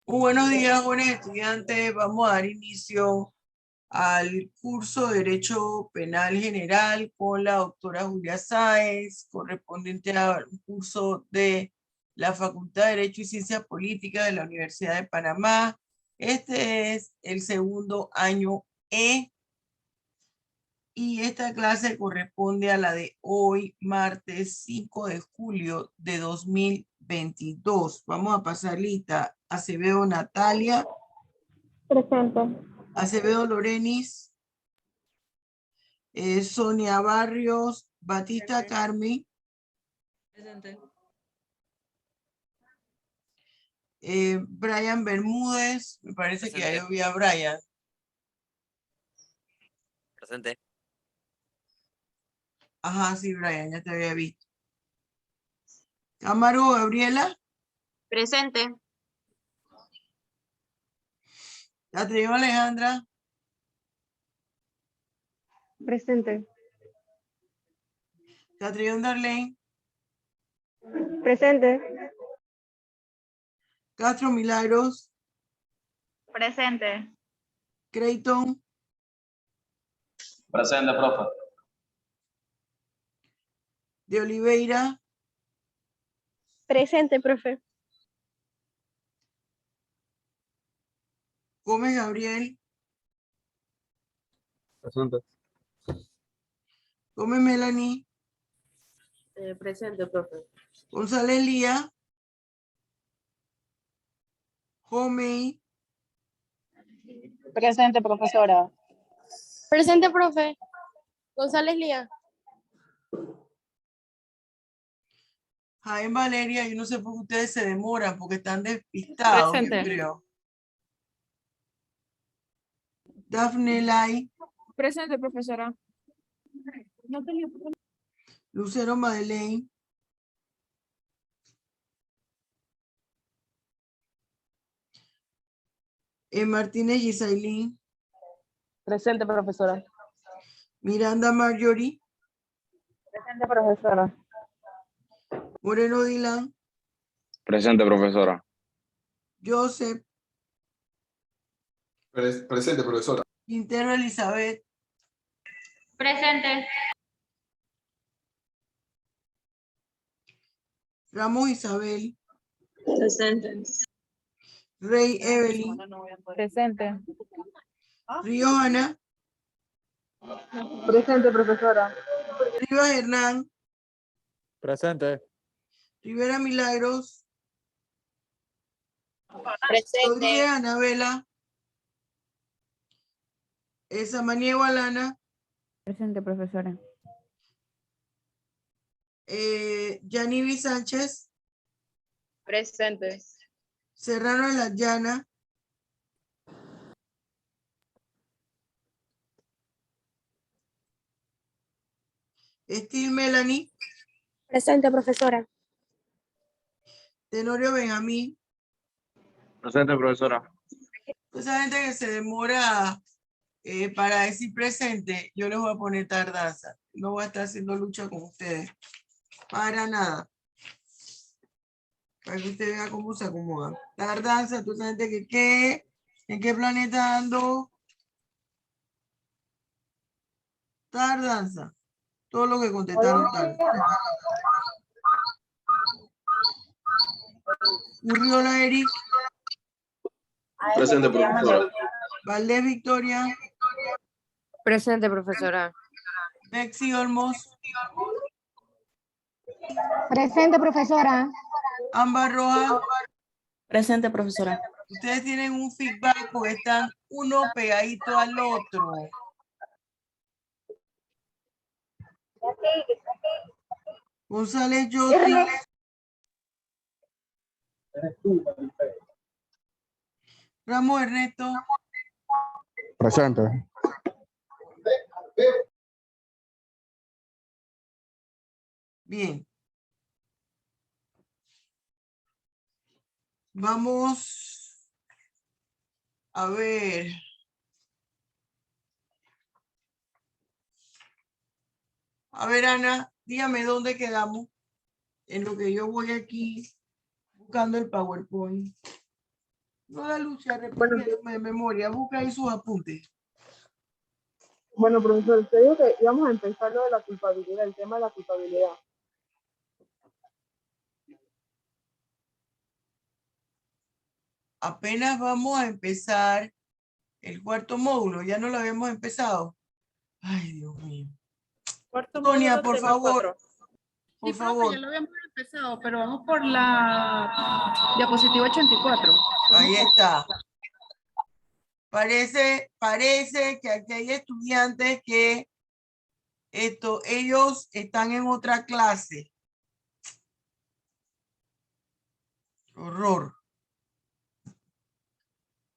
Muy buenos días, jóvenes estudiantes. Vamos a dar inicio al curso de Derecho Penal General con la doctora Julia Sáez, correspondiente al curso de la Facultad de Derecho y Ciencias Políticas de la Universidad de Panamá. Este es el segundo año E y esta clase corresponde a la de hoy, martes 5 de julio de 2022. Vamos a pasar lista. Acevedo Natalia. Presente. Acevedo Lorenis. Sonia Barrios. Batista Carmen. Presente. Brian Bermúdez. Me parece Presente. que ahí vi a Brian. Presente. Ajá, sí, Brian, ya te había visto. Amaro Gabriela. Presente. Catrión Alejandra. Presente. Catrión Darlene. Presente. Castro Milagros. Presente. Creighton. Presente, profe. De Oliveira. Presente, profe. Gómez Gabriel. Presente. Gómez Melanie. Presente, profe. González Lía. Homey. Presente, profesora. Presente, profe. González Lía. Jaime Valeria, yo no sé por qué ustedes se demoran, porque están despistados, yo Presente. creo. Daphne Lai. Presente, profesora. Lucero Madeleine. Martínez Gisailín. Presente, profesora. Miranda Marjorie. Presente, profesora. Moreno Dylan. Presente, profesora. Joseph. Presente, profesora. Quintero Elizabeth. Presente. Ramos Isabel. Presente. Rey Evelyn. Presente. Río Ana. Presente, profesora. Rivas Hernán. Presente. Rivera Milagros. Presente. Rodríguez Anabela. Samaniego Alana. Presente, profesora. Yanivi Sánchez. Presente. Serrano de la Llana. Steel Melanie. Presente, profesora. Tenorio Benjamín. Presente, profesora. Esa gente que se demora para decir presente, yo les voy a poner tardanza. No voy a estar haciendo lucha con ustedes. Para nada. Para que usted vea cómo se acomodan. Tardanza, tú sabes que qué, en qué planeta ando. Tardanza. Todo lo que contestaron tarde. Urriola Eric. Presente, profesora. Valdés Victoria. Presente, profesora. Bexi Olmos. Presente, profesora. Ámbar Rojas. Presente, profesora. Ustedes tienen un feedback porque están uno pegadito al otro. González Yossi. Ramos Ernesto. Presente. Bien. Vamos a ver. A ver, Ana, dígame dónde quedamos. En lo que yo voy aquí buscando el PowerPoint. No la Lucia, repitiéndome de memoria, busca ahí sus apuntes. Bueno, profesor, usted dijo que íbamos a empezar lo de la culpabilidad, el tema de la culpabilidad. Apenas vamos a empezar el cuarto módulo, ya no lo habíamos empezado. Ay, Dios mío. Sonia, por favor. Por favor. Ya lo habíamos empezado, pero vamos por la diapositiva 84. Ahí está. Parece que aquí hay estudiantes que ellos están en otra clase. Horror.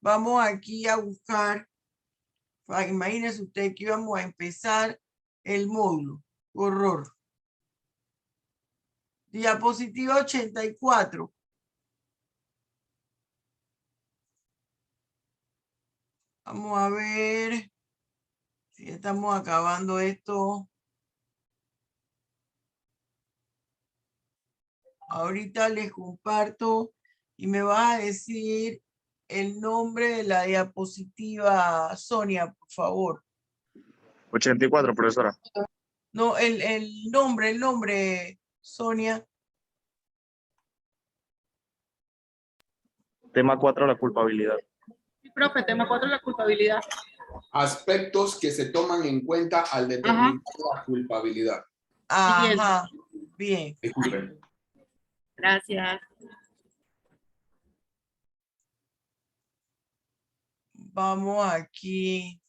Vamos aquí a buscar. Imagínense usted que íbamos a empezar el módulo. Horror. Diapositiva 84. Vamos a ver si estamos acabando esto. Ahorita les comparto y me vas a decir el nombre de la diapositiva, Sonia, por favor. 84, profesora. No, el nombre, Sonia. Tema 4, la culpabilidad. Sí, profe, tema 4, la culpabilidad. Aspectos que se toman en cuenta al determinar la culpabilidad. Ajá, bien. Disculpen. Gracias. Vamos aquí.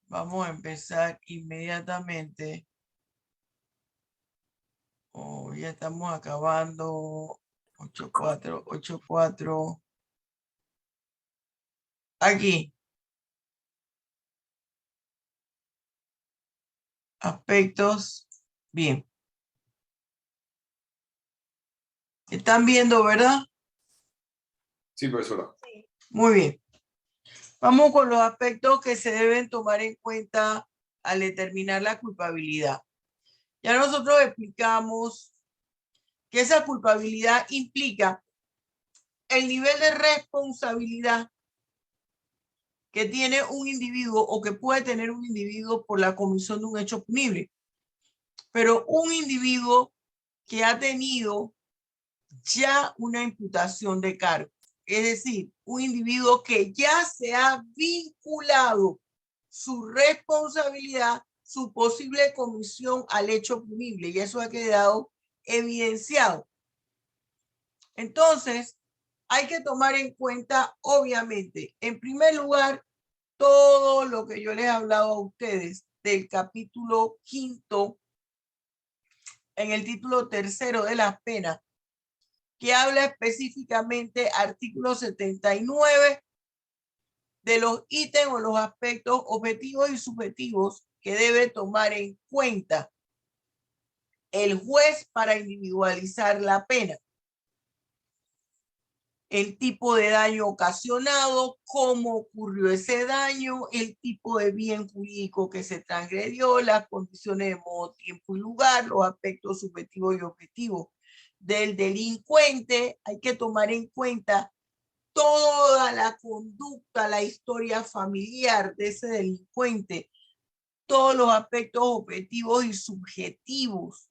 Vamos a empezar inmediatamente. Oh, ya estamos acabando. 8-4, 8-4. Aquí. Aspectos. Bien. ¿Están viendo, verdad? Sí, profesora. Muy bien. Vamos con los aspectos que se deben tomar en cuenta al determinar la culpabilidad. Ya nosotros explicamos que esa culpabilidad implica el nivel de responsabilidad que tiene un individuo o que puede tener un individuo por la comisión de un hecho punible. Pero un individuo que ha tenido ya una imputación de cargo, es decir, un individuo que ya se ha vinculado su responsabilidad, su posible comisión al hecho punible, y eso ha quedado evidenciado. Entonces, hay que tomar en cuenta, obviamente, en primer lugar, todo lo que yo les he hablado a ustedes del capítulo 5, en el título 3 de las penas, que habla específicamente, artículo 79, de los ítems o los aspectos objetivos y subjetivos que debe tomar en cuenta el juez para individualizar la pena. El tipo de daño ocasionado, cómo ocurrió ese daño, el tipo de bien jurídico que se transgredió, las condiciones de modo, tiempo y lugar, los aspectos subjetivos y objetivos del delincuente. Hay que tomar en cuenta toda la conducta, la historia familiar de ese delincuente, todos los aspectos objetivos y subjetivos,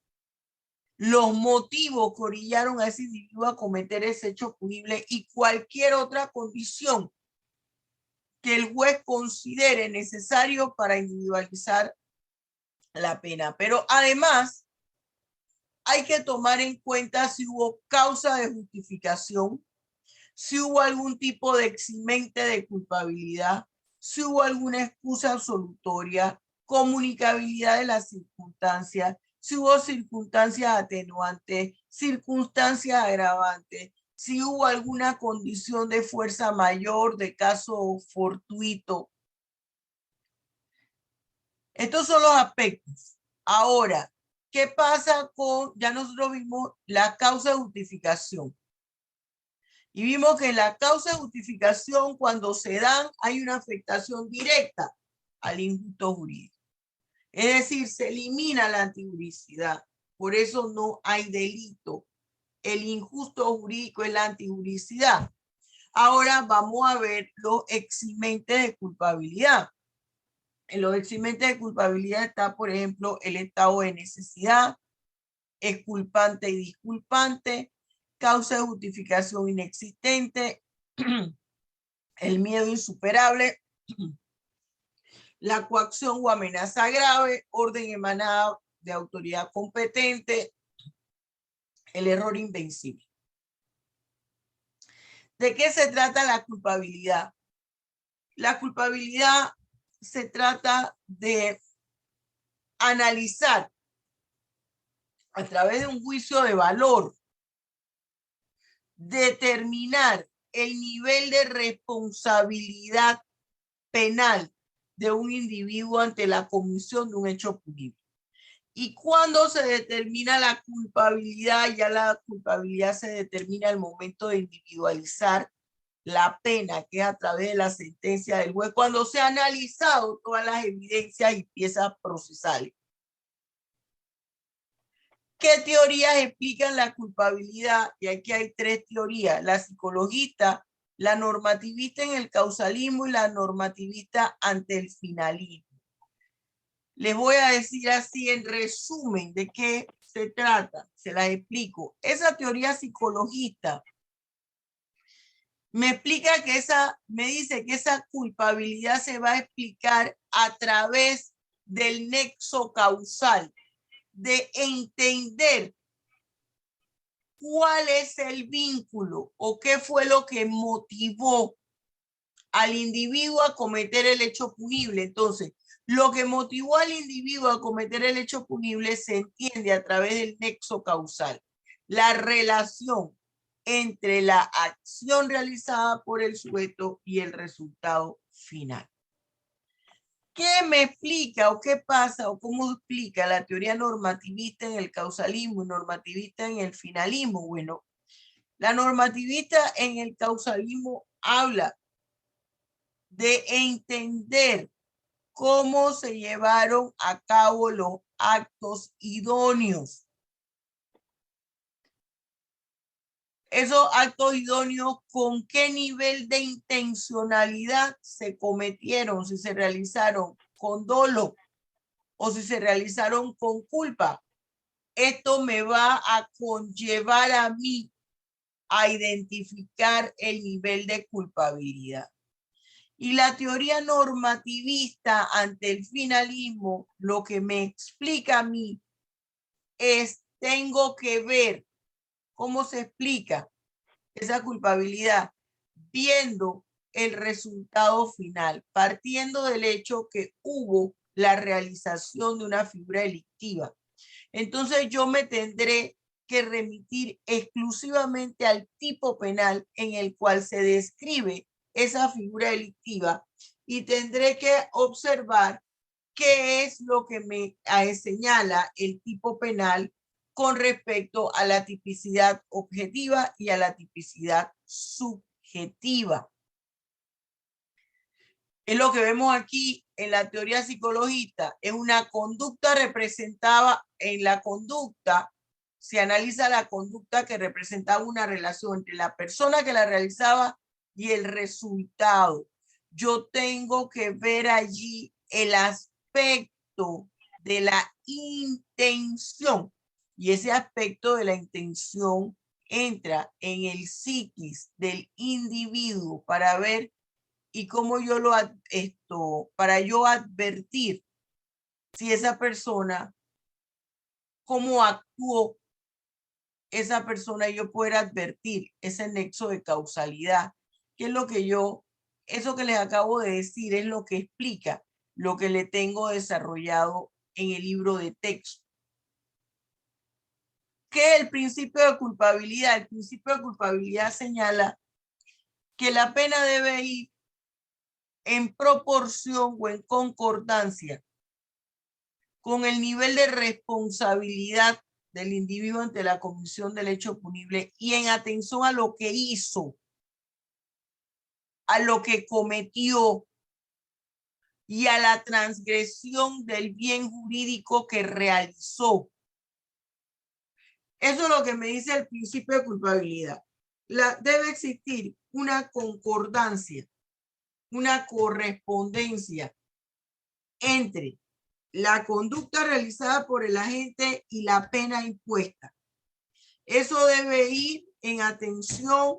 los motivos que orillaron a ese individuo a cometer ese hecho punible y cualquier otra condición que el juez considere necesario para individualizar la pena. Pero además, hay que tomar en cuenta si hubo causa de justificación, si hubo algún tipo de eximente de culpabilidad, si hubo alguna excusa absolutoria, comunicabilidad de las circunstancias, si hubo circunstancias atenuantes, circunstancias agravantes, si hubo alguna condición de fuerza mayor, de caso fortuito. Estos son los aspectos. Ahora, ¿qué pasa con, ya nosotros vimos la causa de justificación? Y vimos que en la causa de justificación, cuando se dan, hay una afectación directa al injusto jurídico. Es decir, se elimina la antijuricidad. Por eso no hay delito. el injusto jurídico es la antijuridicidad. Ahora vamos a ver los eximentes de culpabilidad. En los eximentes de culpabilidad está, por ejemplo, el estado de necesidad, exculpante y disculpante, causa de justificación inexistente, el miedo insuperable, la coacción o amenaza grave, orden emanada de autoridad competente, el error invencible. ¿De qué se trata la culpabilidad? La culpabilidad se trata de analizar a través de un juicio de valor, determinar el nivel de responsabilidad penal de un individuo ante la comisión de un hecho punible. Y cuando se determina la culpabilidad, ya la culpabilidad se determina al momento de individualizar la pena, que es a través de la sentencia del juez, cuando se han analizado todas las evidencias y piezas procesales. ¿Qué teorías explican la culpabilidad? Y aquí hay tres teorías: la psicologista, la normativista en el causalismo y la normativista ante el finalismo. Les voy a decir así en resumen de qué se trata, se las explico. Esa teoría psicologista me explica que me dice que esa culpabilidad se va a explicar a través del nexo causal, de entender cuál es el vínculo o qué fue lo que motivó al individuo a cometer el hecho punible. Entonces, lo que motivó al individuo a cometer el hecho punible se entiende a través del nexo causal, la relación entre la acción realizada por el sujeto y el resultado final. ¿Qué me explica o qué pasa o cómo explica la teoría normativista en el causalismo y normativista en el finalismo? Bueno, la normativista en el causalismo habla de entender cómo se llevaron a cabo los actos idóneos. Esos actos idóneos, ¿con qué nivel de intencionalidad se cometieron? Si se realizaron con dolo o si se realizaron con culpa. Esto me va a conllevar a mí a identificar el nivel de culpabilidad. Y la teoría normativista ante el finalismo, lo que me explica a mí es, tengo que ver cómo se explica esa culpabilidad viendo el resultado final, partiendo del hecho que hubo la realización de una figura delictiva. Entonces yo me tendré que remitir exclusivamente al tipo penal en el cual se describe esa figura delictiva y tendré que observar qué es lo que me señala el tipo penal con respecto a la tipicidad objetiva y a la tipicidad subjetiva. Es lo que vemos aquí en la teoría psicologista, es una conducta representada en la conducta, se analiza la conducta que representaba una relación entre la persona que la realizaba y el resultado. Yo tengo que ver allí el aspecto de la intención y ese aspecto de la intención entra en el psiquis del individuo para ver y cómo yo para yo advertir si esa persona, cómo actuó esa persona y yo poder advertir ese nexo de causalidad, que es lo que eso que les acabo de decir es lo que explica lo que le tengo desarrollado en el libro de texto. ¿Qué es el principio de culpabilidad? El principio de culpabilidad señala que la pena debe ir en proporción o en concordancia con el nivel de responsabilidad del individuo ante la comisión del hecho punible y en atención a lo que hizo, a lo que cometió y a la transgresión del bien jurídico que realizó. Eso es lo que me dice el principio de culpabilidad. Debe existir una concordancia, una correspondencia entre la conducta realizada por el agente y la pena impuesta. Eso debe ir en atención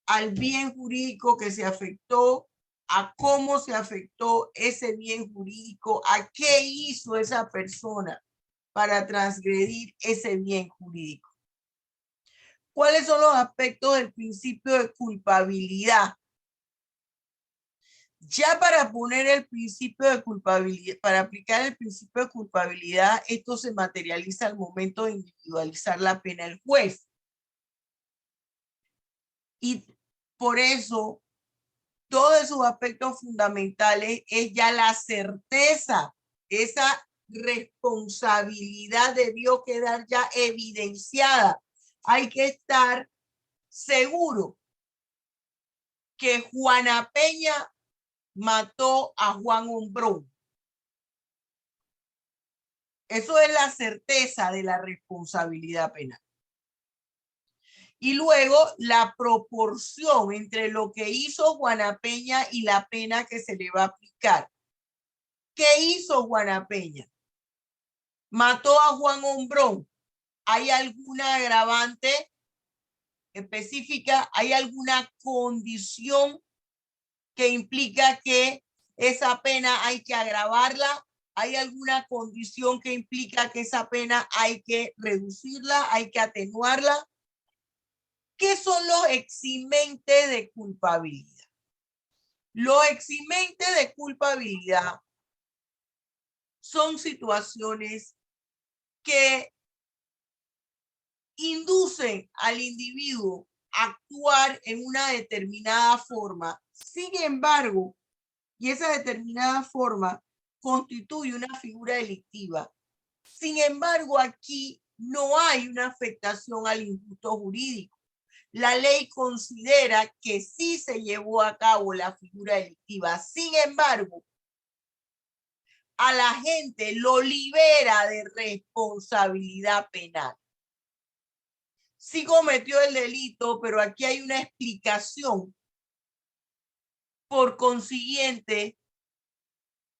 al bien jurídico que se afectó, a cómo se afectó ese bien jurídico, a qué hizo esa persona para transgredir ese bien jurídico. ¿Cuáles son los aspectos del principio de culpabilidad? Ya para poner el principio de culpabilidad, para aplicar el principio de culpabilidad, esto se materializa al momento de individualizar la pena del juez. Y por eso, todos esos aspectos fundamentales es ya la certeza, esa responsabilidad debió quedar ya evidenciada. Hay que estar seguro que Juana Peña mató a Juan Ombrón. Eso es la certeza de la responsabilidad penal. Y luego la proporción entre lo que hizo Juana Peña y la pena que se le va a aplicar. ¿Qué hizo Juana Peña? Mató a Juan Ombrón. ¿Hay alguna agravante específica? ¿Hay alguna condición que implica que esa pena hay que agravarla? ¿Hay alguna condición que implica que esa pena hay que reducirla, hay que atenuarla? ¿Qué son los eximentes de culpabilidad? Los eximentes de culpabilidad son situaciones que inducen al individuo a actuar en una determinada forma. Sin embargo, y esa determinada forma constituye una figura delictiva. Sin embargo, aquí no hay una afectación al injusto jurídico. La ley considera que sí se llevó a cabo la figura delictiva. Sin embargo, a la gente lo libera de responsabilidad penal. Sí cometió el delito, pero aquí hay una explicación. Por consiguiente,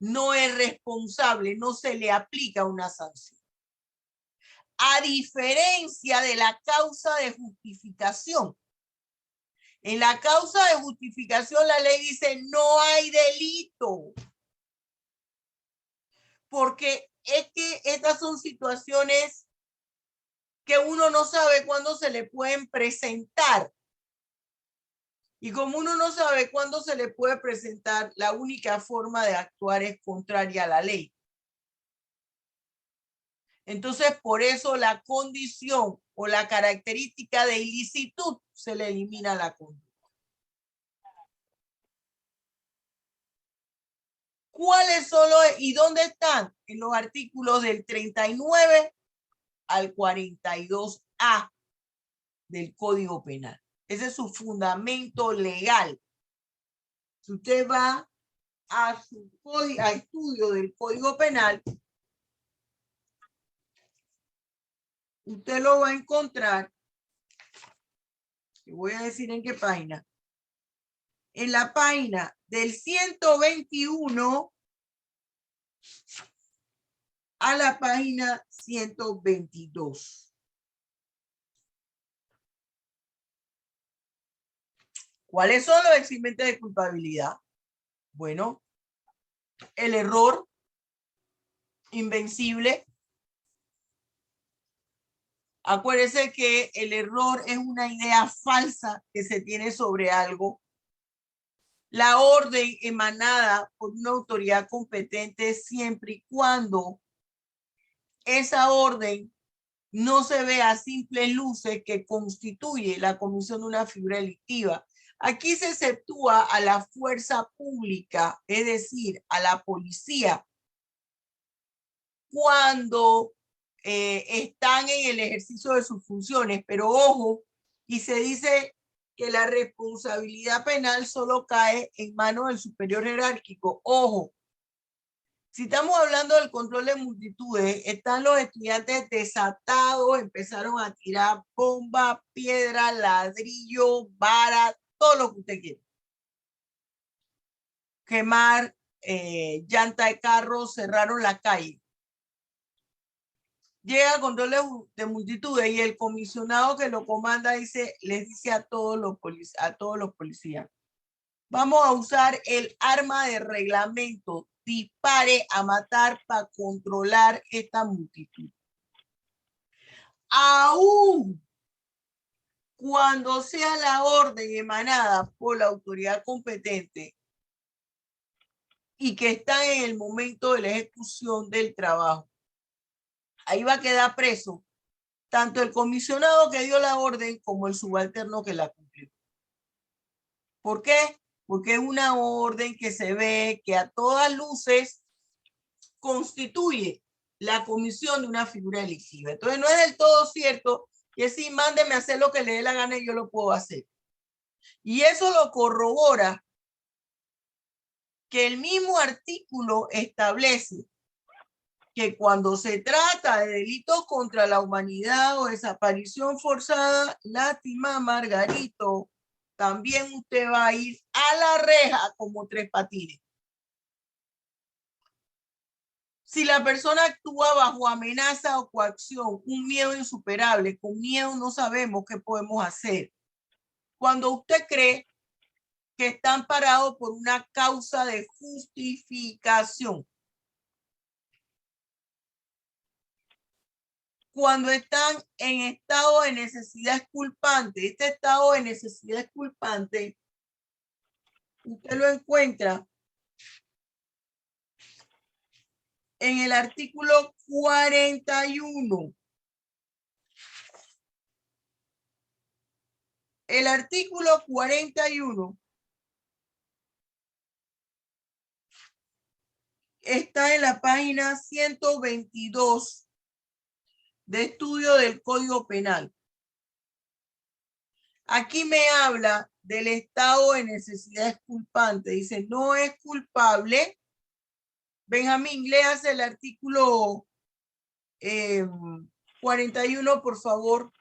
no es responsable, no se le aplica una sanción. A diferencia de la causa de justificación. En la causa de justificación la ley dice no hay delito. Porque es que estas son situaciones que uno no sabe cuándo se le pueden presentar. Y como uno no sabe cuándo se le puede presentar, la única forma de actuar es contraria a la ley. Entonces, por eso la condición o la característica de ilicitud se le elimina la conducta. ¿Cuáles son los y dónde están? En los artículos del 39 al 42A del Código Penal. Ese es su fundamento legal. Si usted va a su a estudio del Código Penal, usted lo va a encontrar, y voy a decir en qué página, en la página del 121 a la página 122. ¿Cuáles son los eximentes de culpabilidad? Bueno, el error invencible. Acuérdese que el error es una idea falsa que se tiene sobre algo. La orden emanada por una autoridad competente siempre y cuando esa orden no se ve a simples luces que constituye la comisión de una figura delictiva. Aquí se exceptúa a la fuerza pública, es decir, a la policía, cuando están en el ejercicio de sus funciones. Pero ojo, y se dice que la responsabilidad penal solo cae en manos del superior jerárquico. Ojo, Si estamos hablando del control de multitudes, están los estudiantes desatados, empezaron a tirar bomba, piedra, ladrillo, vara, todo lo que usted quiera. Quemar llanta de carro, cerraron la calle. Llega el control de multitudes y el comisionado que lo comanda les dice a todos los policías, vamos a usar el arma de reglamento, dispare a matar para controlar esta multitud. Aún cuando sea la orden emanada por la autoridad competente y que está en el momento de la ejecución del trabajo, ahí va a quedar preso tanto el comisionado que dio la orden como el subalterno que la cumplió. ¿Por qué? Porque es una orden que se ve que a todas luces constituye la comisión de una figura delictiva. Entonces no es del todo cierto que sí, mándeme a hacer lo que le dé la gana y yo lo puedo hacer. Y eso lo corrobora que el mismo artículo establece que cuando se trata de delitos contra la humanidad o desaparición forzada, Lástima Margarito, también usted va a ir a la reja como Tres Patines. Si la persona actúa bajo amenaza o coacción, un miedo insuperable, con miedo no sabemos qué podemos hacer. Cuando usted cree que están parados por una causa de justificación. Cuando están en estado de necesidad exculpante, este estado de necesidad exculpante, usted lo encuentra en el artículo 41. El artículo 41 está en la página 122 de estudio del Código Penal. Aquí me habla del estado de necesidad exculpante. Dice, no es culpable. Benjamín, léase el artículo 41, por favor.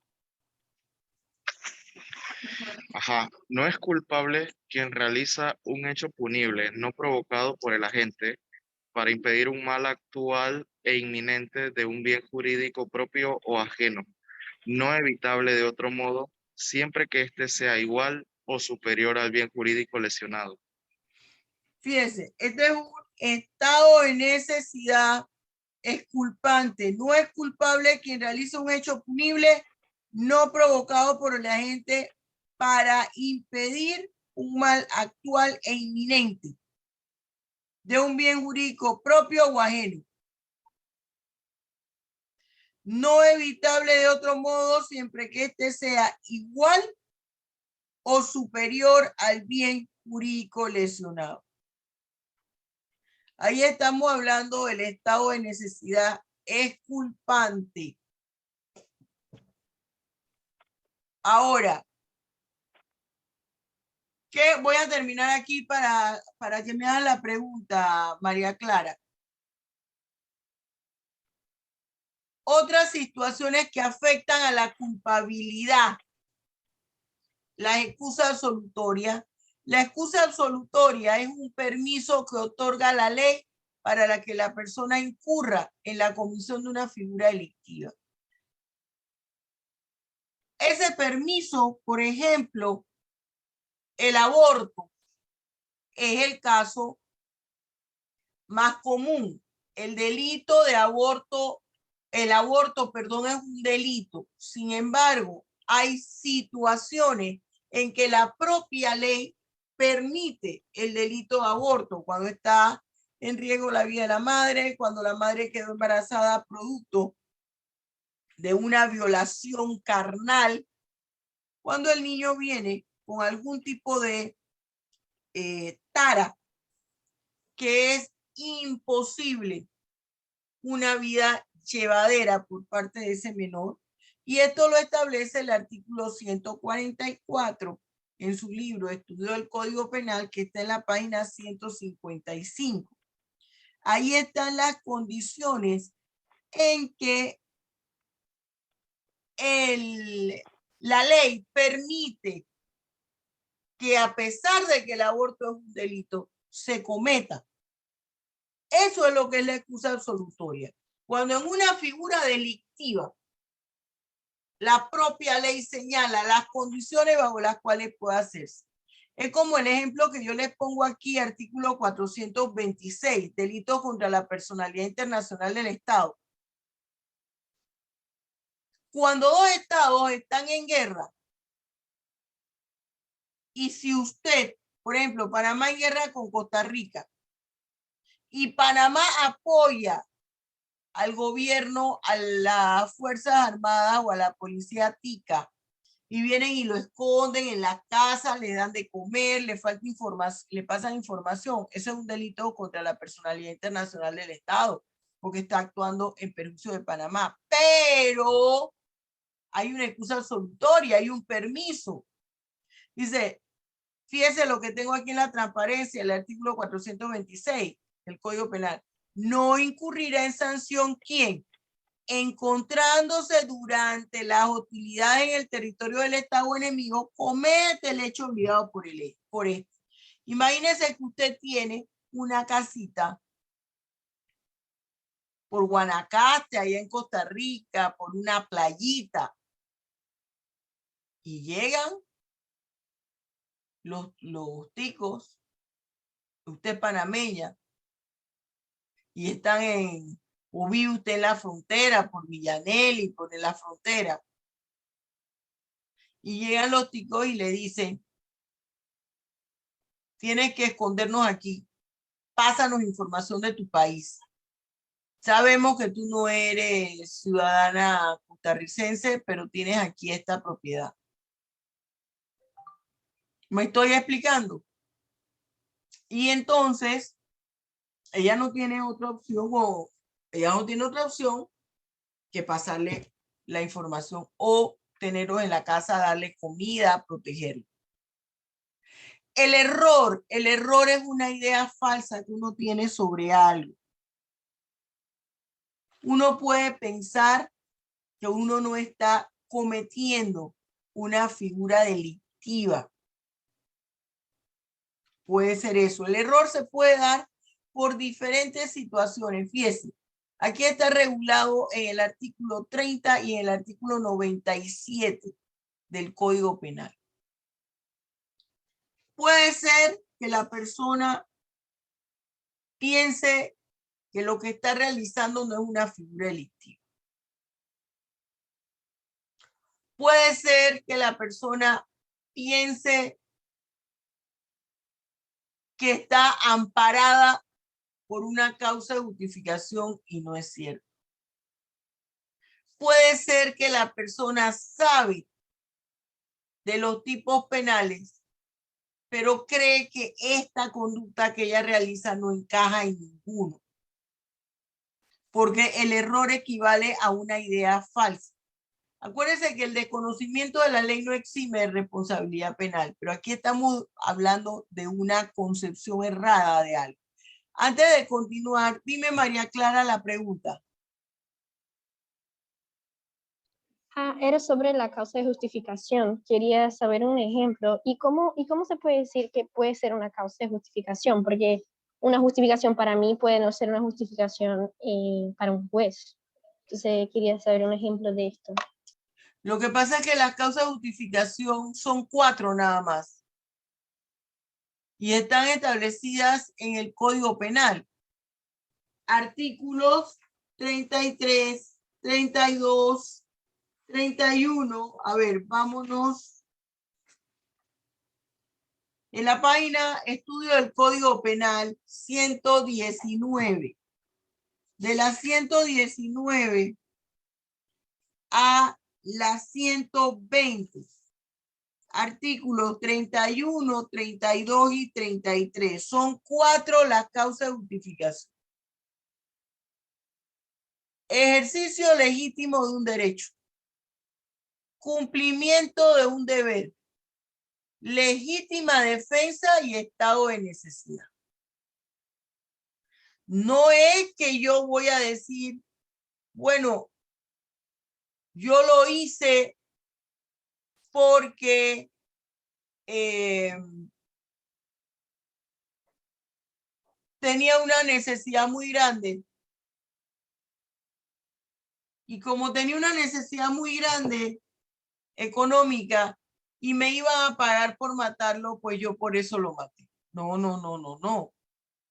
Ajá. No es culpable quien realiza un hecho punible no provocado por el agente para impedir un mal actual e inminente de un bien jurídico propio o ajeno, no evitable de otro modo, siempre que éste sea igual o superior al bien jurídico lesionado. Fíjese, este es un estado de necesidad exculpante. No es culpable quien realiza un hecho punible no provocado por el agente para impedir un mal actual e inminente de un bien jurídico propio o ajeno. No evitable de otro modo siempre que éste sea igual o superior al bien jurídico lesionado. Ahí estamos hablando del estado de necesidad exculpante. Ahora, ¿qué? Voy a terminar aquí para que me hagan la pregunta, María Clara. Otras situaciones que afectan a la culpabilidad. La excusa absolutoria. La excusa absolutoria es un permiso que otorga la ley para la que la persona incurra en la comisión de una figura delictiva. Ese permiso, por ejemplo, el aborto, es el caso más común. El delito de aborto, el aborto, perdón, es un delito. Sin embargo, hay situaciones en que la propia ley permite el delito de aborto, cuando está en riesgo la vida de la madre, cuando la madre quedó embarazada producto de una violación carnal, cuando el niño viene con algún tipo de tara que es imposible una vida llevadera por parte de ese menor. Y esto lo establece el artículo 144 en su libro Estudio del Código Penal, que está en la página 155. Ahí están las condiciones en que la ley permite que a pesar de que el aborto es un delito, se cometa. Eso es lo que es la excusa absolutoria. Cuando en una figura delictiva, la propia ley señala las condiciones bajo las cuales puede hacerse. Es como el ejemplo que yo les pongo aquí, artículo 426, delitos contra la personalidad internacional del Estado. Cuando dos estados están en guerra, y si usted, por ejemplo, Panamá en guerra con Costa Rica, y Panamá apoya al gobierno, a las Fuerzas Armadas o a la policía tica, y vienen y lo esconden en la casa, le dan de comer, le falta información, le pasan información. Eso es un delito contra la personalidad internacional del Estado, porque está actuando en perjuicio de Panamá. Pero hay una excusa absolutoria, hay un permiso. Dice, fíjese lo que tengo aquí en la transparencia, el artículo 426 del Código Penal. No incurrirá en sanción ¿quién? Encontrándose durante las hostilidades en el territorio del Estado enemigo, comete el hecho obligado por esto. Imagínese que usted tiene una casita por Guanacaste, allá en Costa Rica, por una playita, y llegan los ticos, usted es panameña, y están o vive usted en la frontera, por Villanelli, por la frontera, y llegan los ticos y le dicen, tienes que escondernos aquí, pásanos información de tu país. Sabemos que tú no eres ciudadana costarricense, pero tienes aquí esta propiedad. ¿Me estoy explicando? Y entonces, ella no tiene otra opción que pasarle la información o tenerlos en la casa, darle comida, protegerlo. El error es una idea falsa que uno tiene sobre algo. Uno puede pensar que uno no está cometiendo una figura delictiva. Puede ser eso. El error se puede dar por diferentes situaciones. Fíjese, aquí está regulado en el artículo 30 y en el artículo 97 del Código Penal. Puede ser que la persona piense que lo que está realizando no es una figura delictiva. Puede ser que la persona piense que está amparada por una causa de justificación y no es cierto. Puede ser que la persona sabe de los tipos penales, pero cree que esta conducta que ella realiza no encaja en ninguno, porque el error equivale a una idea falsa. Acuérdense que el desconocimiento de la ley no exime de responsabilidad penal, pero aquí estamos hablando de una concepción errada de algo. Antes de continuar, dime, María Clara, la pregunta. Era sobre la causa de justificación. Quería saber un ejemplo. ¿Y cómo se puede decir que puede ser una causa de justificación? Porque una justificación para mí puede no ser una justificación para un juez. Entonces quería saber un ejemplo de esto. Lo que pasa es que las causas de justificación son 4 nada más. Y están establecidas en el Código Penal. Artículos 33, 32, 31. A ver, vámonos. En la página Estudio del Código Penal 119. De la 119 a la 120. Artículos 31, 32 y 33. Son 4 las causas de justificación. Ejercicio legítimo de un derecho. Cumplimiento de un deber. Legítima defensa y estado de necesidad. No es que yo voy a decir, bueno, yo lo hice porque tenía una necesidad muy grande. Y como tenía una necesidad muy grande económica y me iban a pagar por matarlo, pues yo por eso lo maté. No, no, no, no, no.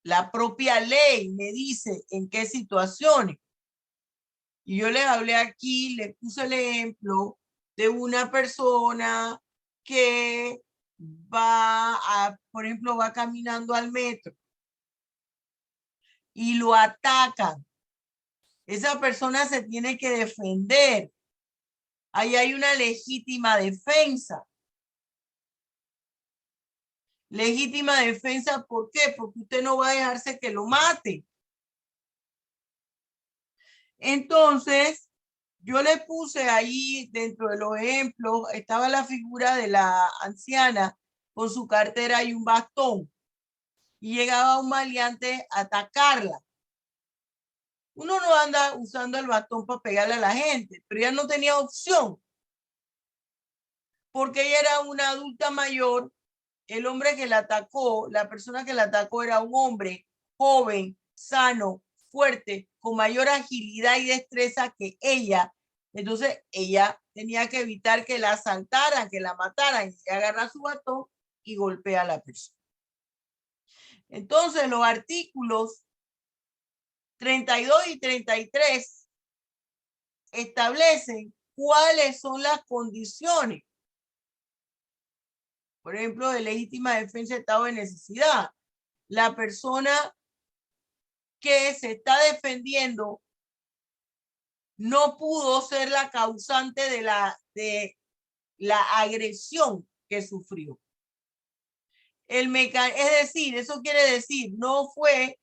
La propia ley me dice en qué situaciones. Y yo les hablé aquí, les puse el ejemplo de una persona que por ejemplo, va caminando al metro y lo atacan. Esa persona se tiene que defender. Ahí hay una legítima defensa. Legítima defensa, ¿por qué? Porque usted no va a dejarse que lo mate. Entonces, yo le puse ahí dentro de los ejemplos, estaba la figura de la anciana con su cartera y un bastón. Y llegaba un maleante a atacarla. Uno no anda usando el bastón para pegarle a la gente, pero ella no tenía opción. Porque ella era una adulta mayor. El hombre que la atacó, la persona que la atacó era un hombre joven, sano, fuerte, con mayor agilidad y destreza que ella. Entonces ella tenía que evitar que la asaltaran, que la mataran, y agarra su bastón y golpea a la persona. Entonces los artículos 32 y 33 establecen cuáles son las condiciones, por ejemplo, de legítima defensa de estado de necesidad. La persona que se está defendiendo no pudo ser la causante de la agresión que sufrió. Es decir, eso quiere decir, no fue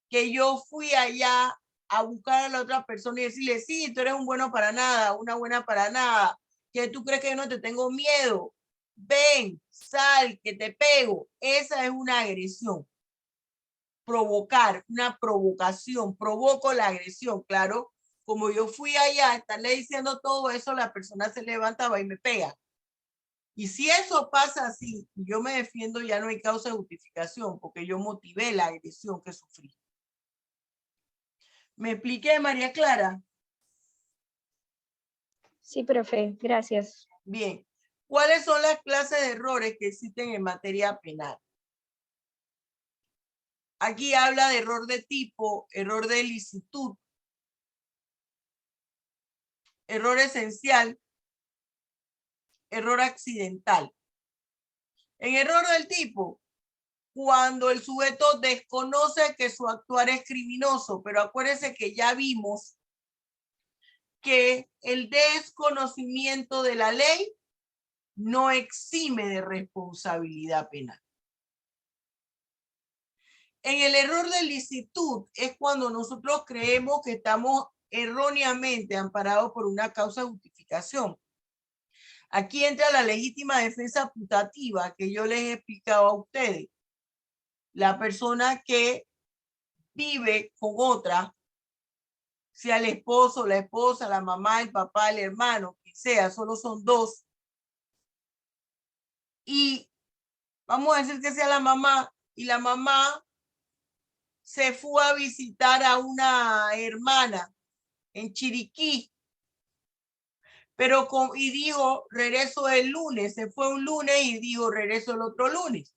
que yo fui allá a buscar a la otra persona y decirle, sí, tú eres un bueno para nada, una buena para nada, que tú crees que yo no te tengo miedo, ven, sal, que te pego. Esa es una agresión. Provocar, una provocación, provoco la agresión, claro. Como yo fui allá a estarle diciendo todo eso, la persona se levantaba y me pega. Y si eso pasa así, yo me defiendo, ya no hay causa de justificación, porque yo motivé la agresión que sufrí. ¿Me expliqué, María Clara? Sí, profe, gracias. Bien. ¿Cuáles son las clases de errores que existen en materia penal? Aquí habla de error de tipo, error de licitud, error esencial, error accidental. En error del tipo, cuando el sujeto desconoce que su actuar es criminoso, pero acuérdense que ya vimos que el desconocimiento de la ley no exime de responsabilidad penal. En el error de licitud es cuando nosotros creemos que estamos erróneamente amparados por una causa de justificación. Aquí entra la legítima defensa putativa que yo les he explicado a ustedes. La persona que vive con otra, sea el esposo, la esposa, la mamá, el papá, el hermano, quien sea, solo son dos. Y vamos a decir que sea la mamá, y la mamá se fue a visitar a una hermana en Chiriquí, pero y dijo, regreso el lunes, se fue un lunes y dijo, regreso el otro lunes.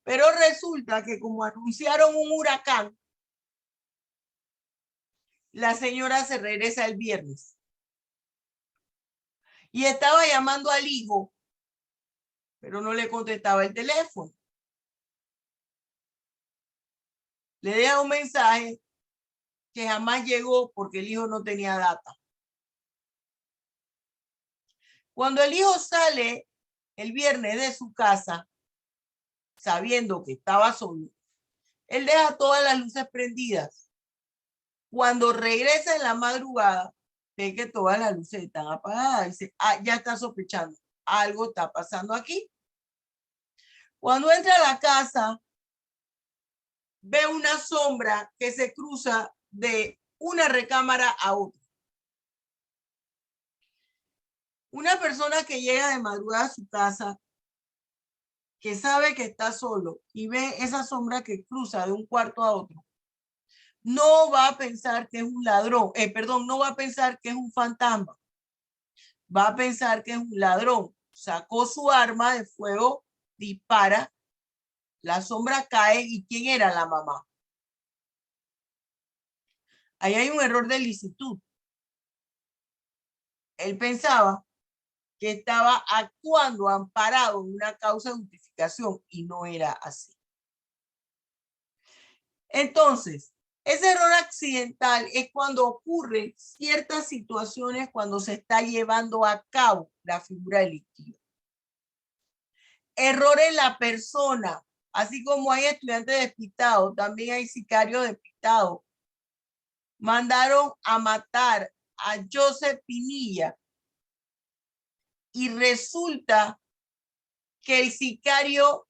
Pero resulta que como anunciaron un huracán, la señora se regresa el viernes. Y estaba llamando al hijo, pero no le contestaba el teléfono. Le deja un mensaje que jamás llegó porque el hijo no tenía data. Cuando el hijo sale el viernes de su casa, sabiendo que estaba solo, él deja todas las luces prendidas. Cuando regresa en la madrugada, ve que todas las luces están apagadas. Dice, ya está sospechando, algo está pasando aquí. Cuando entra a la casa, ve una sombra que se cruza de una recámara a otra. Una persona que llega de madrugada a su casa, que sabe que está solo y ve esa sombra que cruza de un cuarto a otro, no va a pensar que es un ladrón, no va a pensar que es un fantasma. Va a pensar que es un ladrón. Sacó su arma de fuego, dispara, la sombra cae y ¿quién era? La mamá. Ahí hay un error de licitud. Él pensaba que estaba actuando amparado en una causa de justificación y no era así. Entonces, ese error accidental es cuando ocurren ciertas situaciones cuando se está llevando a cabo la figura delictiva. Error en la persona, así como hay estudiantes despistados, también hay sicarios despistados. Mandaron a matar a Joseph Pinilla y resulta que el sicario,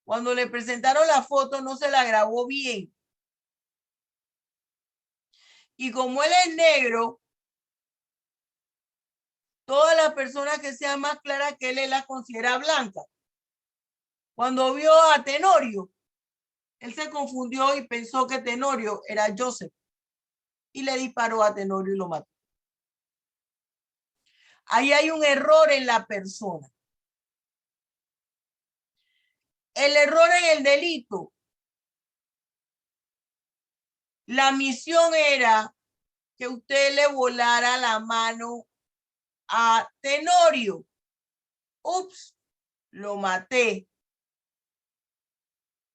cuando le presentaron la foto, no se la grabó bien. Y como él es negro, todas las personas que sean más claras que él la considera blanca. Cuando vio a Tenorio, él se confundió y pensó que Tenorio era Joseph y le disparó a Tenorio y lo mató. Ahí hay un error en la persona. El error en el delito. La misión era que usted le volara la mano a Tenorio. Ups, lo maté.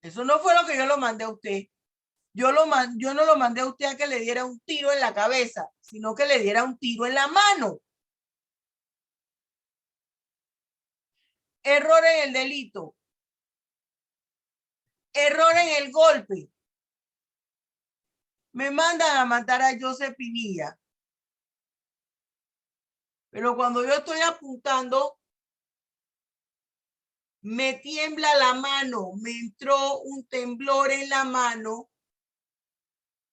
Eso no fue lo que yo lo mandé a usted. Yo no lo mandé a usted a que le diera un tiro en la cabeza, sino que le diera un tiro en la mano. Error en el delito. Error en el golpe. Me mandan a matar a Joseph Pinilla. Pero cuando yo estoy apuntando, me tiembla la mano, me entró un temblor en la mano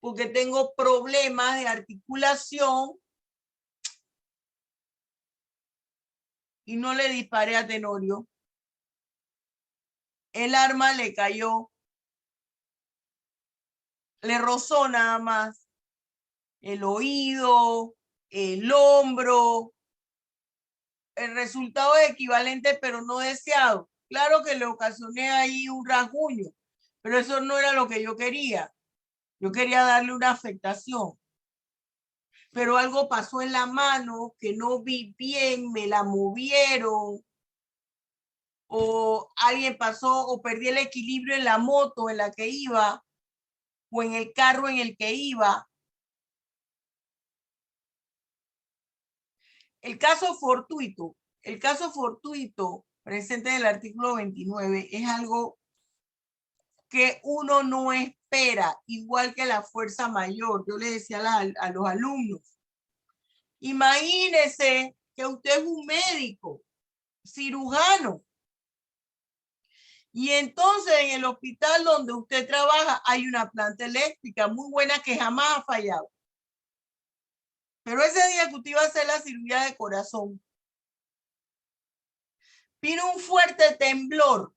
porque tengo problemas de articulación y no le disparé a Tenorio. El arma le cayó, le rozó nada más el oído, el hombro. El resultado es equivalente, pero no deseado. Claro que le ocasioné ahí un rasguño, pero eso no era lo que yo quería. Yo quería darle una afectación. Pero algo pasó en la mano que no vi bien, me la movieron, o alguien pasó, o perdí el equilibrio en la moto en la que iba, o en el carro en el que iba. El caso fortuito presente en el artículo 29 es algo que uno no espera, igual que la fuerza mayor. Yo le decía a los alumnos, imagínese que usted es un médico, cirujano, y entonces en el hospital donde usted trabaja hay una planta eléctrica muy buena que jamás ha fallado. Pero ese día que usted iba a hacer la cirugía de corazón, vino un fuerte temblor.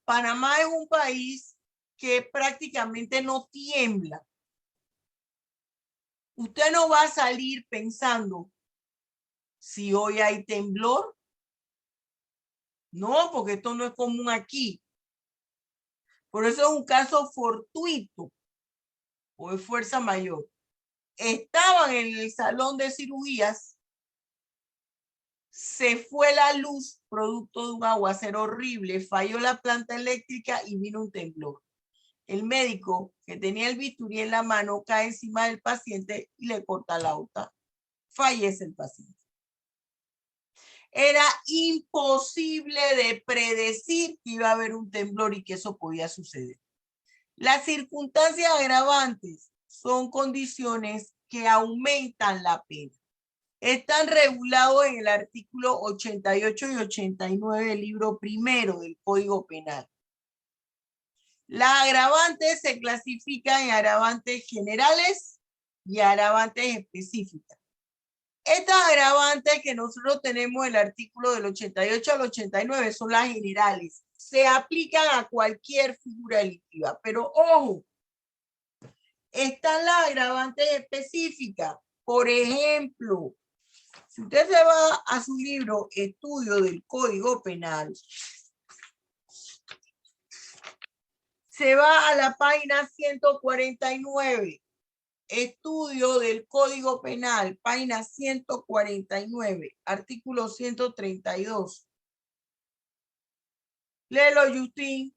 Panamá es un país que prácticamente no tiembla. Usted no va a salir pensando si hoy hay temblor. No, porque esto no es común aquí. Por eso es un caso fortuito o de fuerza mayor. Estaban en el salón de cirugías, se fue la luz producto de un aguacero horrible, falló la planta eléctrica y vino un temblor. El médico que tenía el bisturí en la mano cae encima del paciente y le corta la aorta. Fallece el paciente. Era imposible de predecir que iba a haber un temblor y que eso podía suceder. Las circunstancias agravantes son condiciones que aumentan la pena. Están regulados en el artículo 88 y 89 del libro primero del Código Penal. Las agravantes se clasifican en agravantes generales y agravantes específicas. Estas agravantes que nosotros tenemos en el artículo del 88 al 89 son las generales. Se aplican a cualquier figura delictiva, pero ojo, están las agravantes específicas. Por ejemplo, si usted se va a su libro Estudio del Código Penal, se va a la página 149. Estudio del Código Penal, página 149, artículo 132. Léelo, Justin.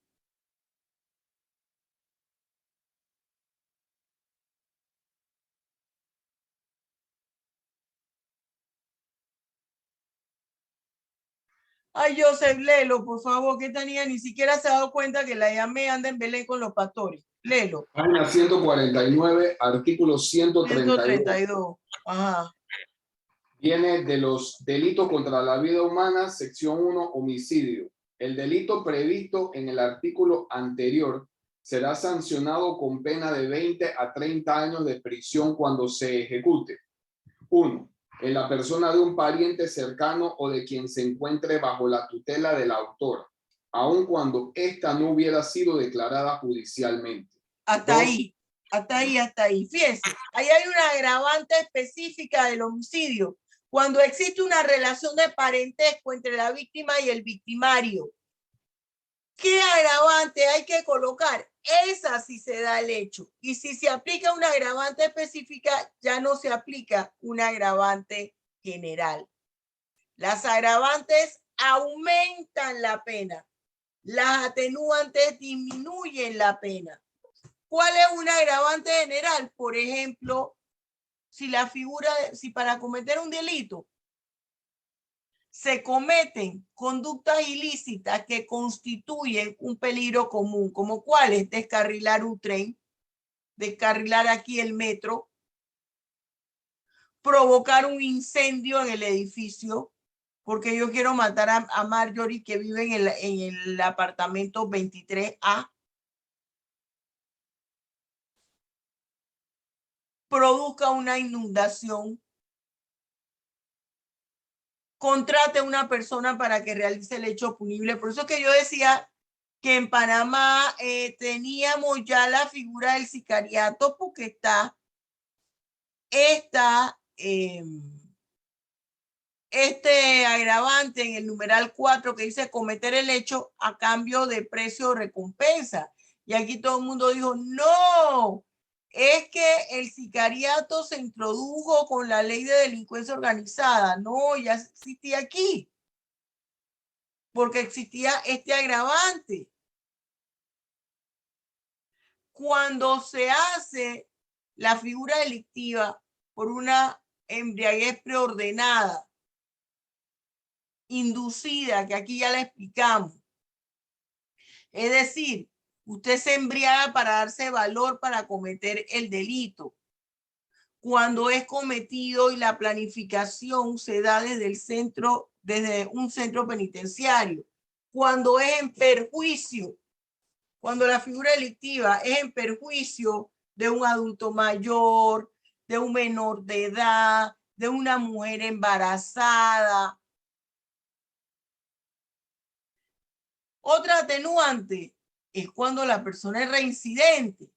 Ay, Joseph, léelo, por favor, que esta niña ni siquiera se ha dado cuenta que la llamé, anda en Belén con los pastores. Léelo. Página 149, artículo 132. 132. Ajá. Viene de los delitos contra la vida humana, sección 1, homicidio. El delito previsto en el artículo anterior será sancionado con pena de 20 a 30 años de prisión cuando se ejecute. 1. En la persona de un pariente cercano o de quien se encuentre bajo la tutela del autor, aun cuando ésta no hubiera sido declarada judicialmente. Hasta ahí. Fíjense, ahí hay una agravante específica del homicidio. Cuando existe una relación de parentesco entre la víctima y el victimario. ¿Qué agravante hay que colocar? Esa sí se da el hecho. Y si se aplica una agravante específica, ya no se aplica una agravante general. Las agravantes aumentan la pena. Las atenuantes disminuyen la pena. ¿Cuál es una agravante general? Por ejemplo, si para cometer un delito se cometen conductas ilícitas que constituyen un peligro común, como cuáles: descarrilar un tren, descarrilar aquí el metro, provocar un incendio en el edificio, porque yo quiero matar a Marjorie que vive en el apartamento 23A. Produzca una inundación, contrate a una persona para que realice el hecho punible. Por eso que yo decía que en Panamá teníamos ya la figura del sicariato, porque está este agravante en el numeral 4 que dice cometer el hecho a cambio de precio o recompensa. Y aquí todo el mundo dijo, no, es que el sicariato se introdujo con la ley de delincuencia organizada. No, ya existía aquí, porque existía este agravante. Cuando se hace la figura delictiva por una embriaguez preordenada, inducida, que aquí ya la explicamos. Es decir, usted se embriaga para darse valor para cometer el delito. Cuando es cometido y la planificación se da desde un centro penitenciario. Cuando es en perjuicio, cuando la figura delictiva es en perjuicio de un adulto mayor, de un menor de edad, de una mujer embarazada. Otra atenuante es cuando la persona es reincidente.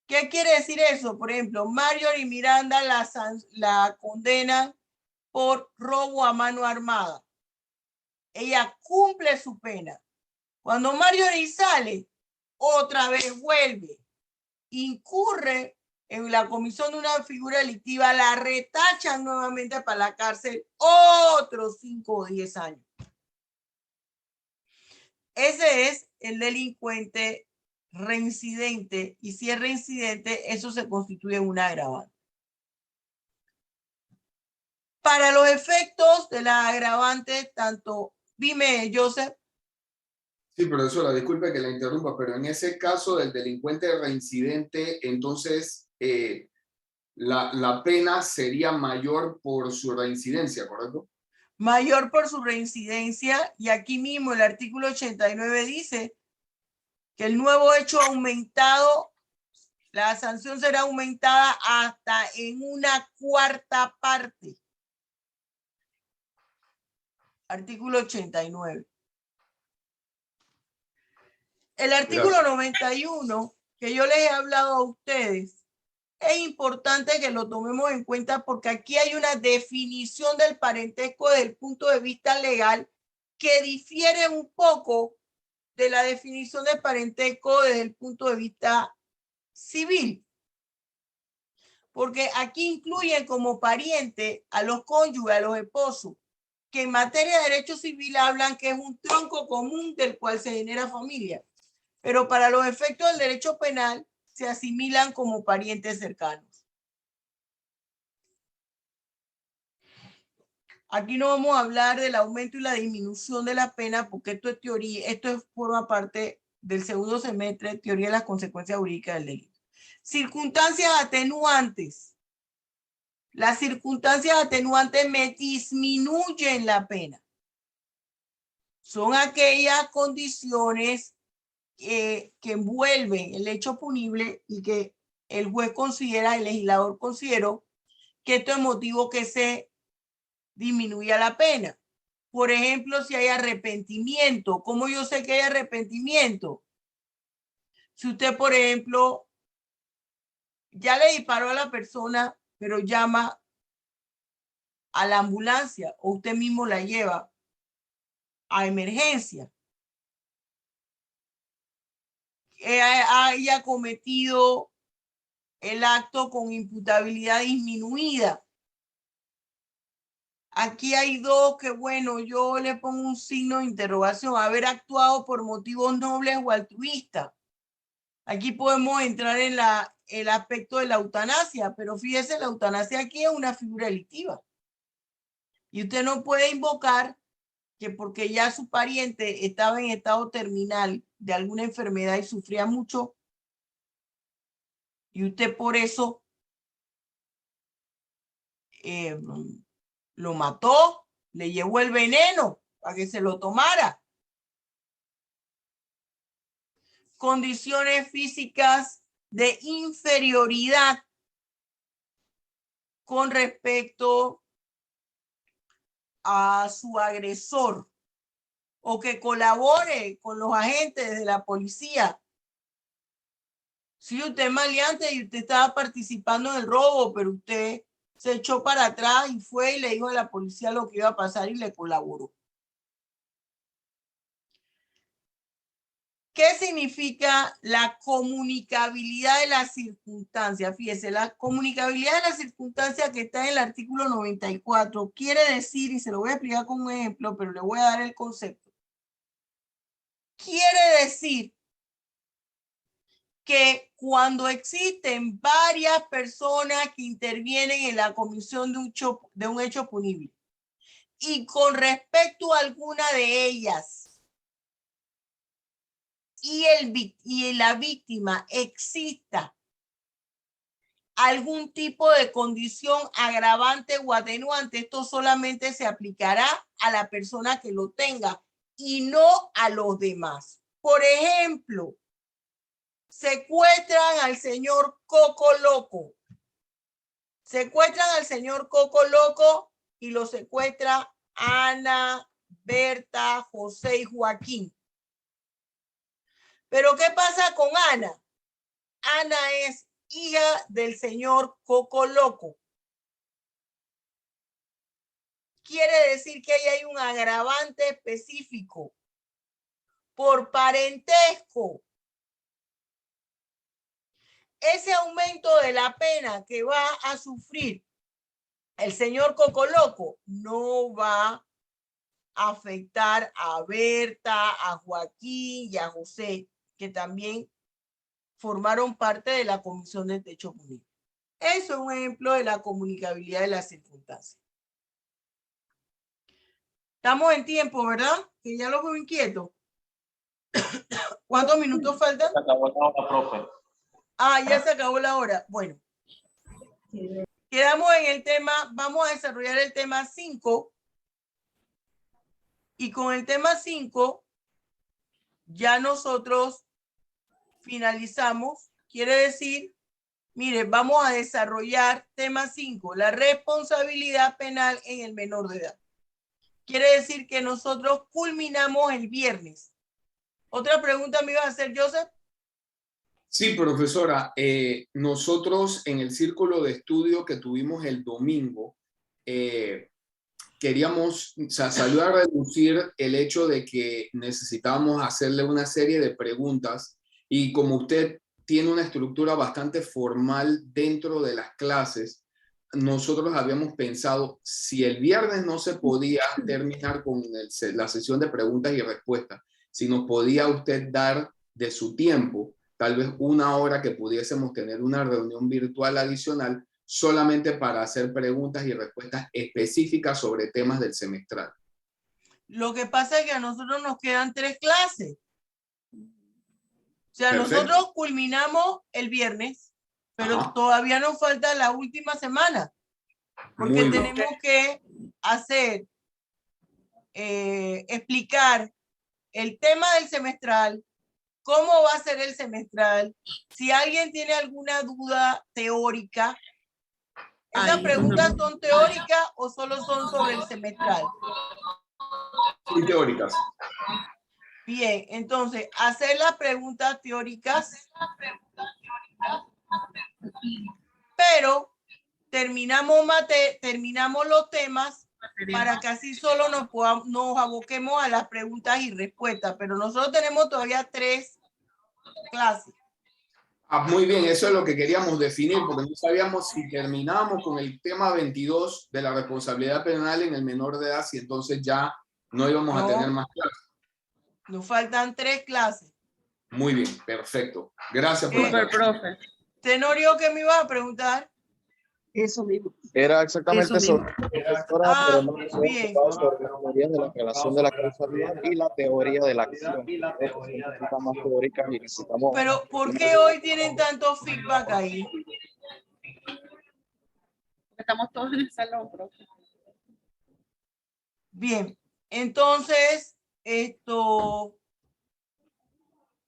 ¿Qué quiere decir eso? Por ejemplo, Marjorie Miranda la condena por robo a mano armada. Ella cumple su pena. Cuando Marjorie sale, otra vez vuelve. Incurre en la comisión de una figura delictiva, la retachan nuevamente para la cárcel otros 5 o 10 años. Ese es el delincuente reincidente, y si es reincidente, eso se constituye en una agravante. Para los efectos de la agravante, tanto, dime, Joseph. Sí, profesora, disculpe que la interrumpa, pero en ese caso del delincuente reincidente, entonces la pena sería mayor por su reincidencia, ¿correcto? Mayor por su reincidencia, y aquí mismo el artículo 89 dice que el nuevo hecho aumentado, la sanción será aumentada hasta en una cuarta parte. Artículo 89. El artículo 91, que yo les he hablado a ustedes, es importante que lo tomemos en cuenta porque aquí hay una definición del parentesco desde el punto de vista legal que difiere un poco de la definición de parentesco desde el punto de vista civil. Porque aquí incluyen como pariente a los cónyuges, a los esposos, que en materia de derecho civil hablan que es un tronco común del cual se genera familia. Pero para los efectos del derecho penal se asimilan como parientes cercanos. Aquí no vamos a hablar del aumento y la disminución de la pena porque esto es teoría, forma parte del segundo semestre, teoría de las consecuencias jurídicas del delito. Circunstancias atenuantes. Las circunstancias atenuantes me disminuyen la pena. Son aquellas condiciones que envuelven el hecho punible y que el juez considera, el legislador consideró que esto es motivo que se disminuya la pena. Por ejemplo, si hay arrepentimiento. ¿Cómo yo sé que hay arrepentimiento? Si usted, por ejemplo, ya le disparó a la persona, pero llama a la ambulancia o usted mismo la lleva a emergencia. Haya cometido el acto con imputabilidad disminuida. Aquí hay dos que, bueno, yo le pongo un signo de interrogación, haber actuado por motivos nobles o altruistas. Aquí podemos entrar en el aspecto de la eutanasia, pero fíjese, la eutanasia aquí es una figura delictiva. Y usted no puede invocar que porque ya su pariente estaba en estado terminal de alguna enfermedad y sufría mucho, y usted por eso lo mató, le llevó el veneno para que se lo tomara. Condiciones físicas de inferioridad con respecto a su agresor o que colabore con los agentes de la policía. Si usted es maleante y usted estaba participando en el robo, pero usted se echó para atrás y fue y le dijo a la policía lo que iba a pasar y le colaboró. ¿Qué significa la comunicabilidad de las circunstancias? Fíjese, la comunicabilidad de las circunstancias que está en el artículo 94 quiere decir, y se lo voy a explicar con un ejemplo, pero le voy a dar el concepto. Quiere decir que cuando existen varias personas que intervienen en la comisión de un hecho punible y con respecto a alguna de ellas y la víctima exista algún tipo de condición agravante o atenuante, esto solamente se aplicará a la persona que lo tenga y no a los demás. Por ejemplo, secuestran al señor Coco Loco. Secuestran al señor Coco Loco y lo secuestra Ana, Berta, José y Joaquín. Pero ¿qué pasa con Ana? Ana es hija del señor Coco Loco. Quiere decir que ahí hay un agravante específico por parentesco. Ese aumento de la pena que va a sufrir el señor Coco Loco no va a afectar a Berta, a Joaquín y a José, que también formaron parte de la comisión de hecho punible. Eso es un ejemplo de la comunicabilidad de las circunstancias. Estamos en tiempo, ¿verdad? Que ya lo veo inquieto. ¿Cuántos minutos faltan? Se acabó la hora, profe. Ah, ya se acabó la hora. Bueno. Quedamos en el tema, vamos a desarrollar el tema 5. Y con el tema 5, ya nosotros finalizamos, quiere decir, mire, vamos a desarrollar tema 5, la responsabilidad penal en el menor de edad. Quiere decir que nosotros culminamos el viernes. ¿Otra pregunta me iba a hacer, Joseph? Sí, profesora. Nosotros en el círculo de estudio que tuvimos el domingo, queríamos, o sea, salió a reducir el hecho de que necesitábamos hacerle una serie de preguntas y como usted tiene una estructura bastante formal dentro de las clases, nosotros habíamos pensado, si el viernes no se podía terminar con la sesión de preguntas y respuestas, si nos podía usted dar de su tiempo, tal vez una hora que pudiésemos tener una reunión virtual adicional, solamente para hacer preguntas y respuestas específicas sobre temas del semestral. Lo que pasa es que a nosotros nos quedan 3 clases. O sea, Perfecto. nosotros culminamos el viernes, pero Ajá. todavía nos falta la última semana. Porque Muy bien. tenemos que hacer, explicar el tema del semestral, cómo va a ser el semestral. Si alguien tiene alguna duda teórica, ¿esas preguntas son teóricas o solo son sobre el semestral? Sí, teóricas. Bien, entonces, hacer las preguntas teóricas, pero terminamos los temas para que así solo nos aboquemos a las preguntas y respuestas, pero nosotros tenemos todavía 3 clases. Muy bien, eso es lo que queríamos definir, porque no sabíamos si terminábamos con el tema 22 de la responsabilidad penal en el menor de edad, y entonces ya no íbamos a tener más clases. Nos faltan 3 clases. Muy bien, perfecto. Gracias por Super, profe. Tenorio, ¿qué me ibas a preguntar? Eso mismo. Era exactamente Eso sobre pero no nos bien. enfocado sobre la teoría de la relación de la causalidad y la teoría de la acción. Necesitamos más teóricas y necesitamos... Pero, ¿por qué hoy tienen tanto feedback ahí? Estamos todos en el salón, profe. Bien, entonces,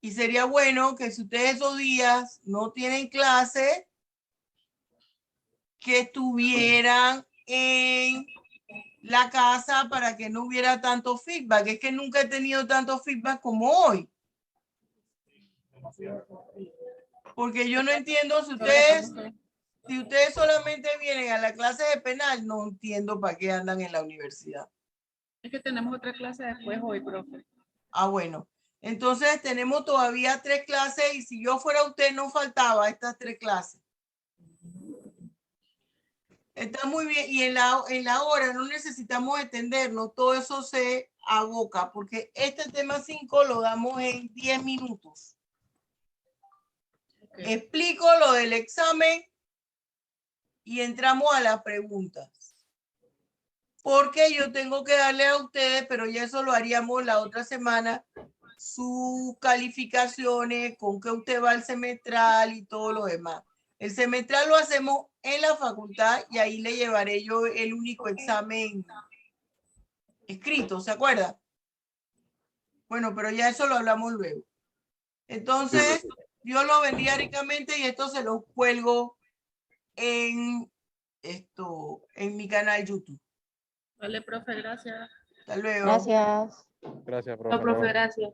y sería bueno que si ustedes esos días no tienen clase, que estuvieran en la casa para que no hubiera tanto feedback. Es que nunca he tenido tanto feedback como hoy. Porque yo no entiendo si ustedes solamente vienen a la clase de penal, no entiendo para qué andan en la universidad. Es que tenemos otra clase después hoy, profe. Ah, bueno. Entonces tenemos todavía 3 clases y si yo fuera usted no faltaba estas 3 clases. Está muy bien. Y en la hora no necesitamos extendernos. Todo eso se aboca porque este tema 5 lo damos en 10 minutos. Okay. Explico lo del examen y entramos a las preguntas. Porque yo tengo que darle a ustedes, pero ya eso lo haríamos la otra semana, sus calificaciones, con qué usted va al semestral y todo lo demás. El semestral lo hacemos en la facultad y ahí le llevaré yo el único examen escrito, ¿se acuerda? Bueno, pero ya eso lo hablamos luego. Entonces, Dios lo bendiga ricamente y esto se lo cuelgo en mi canal YouTube. Vale, profe, gracias. Hasta luego. Gracias. Gracias, profe. No, profe, gracias.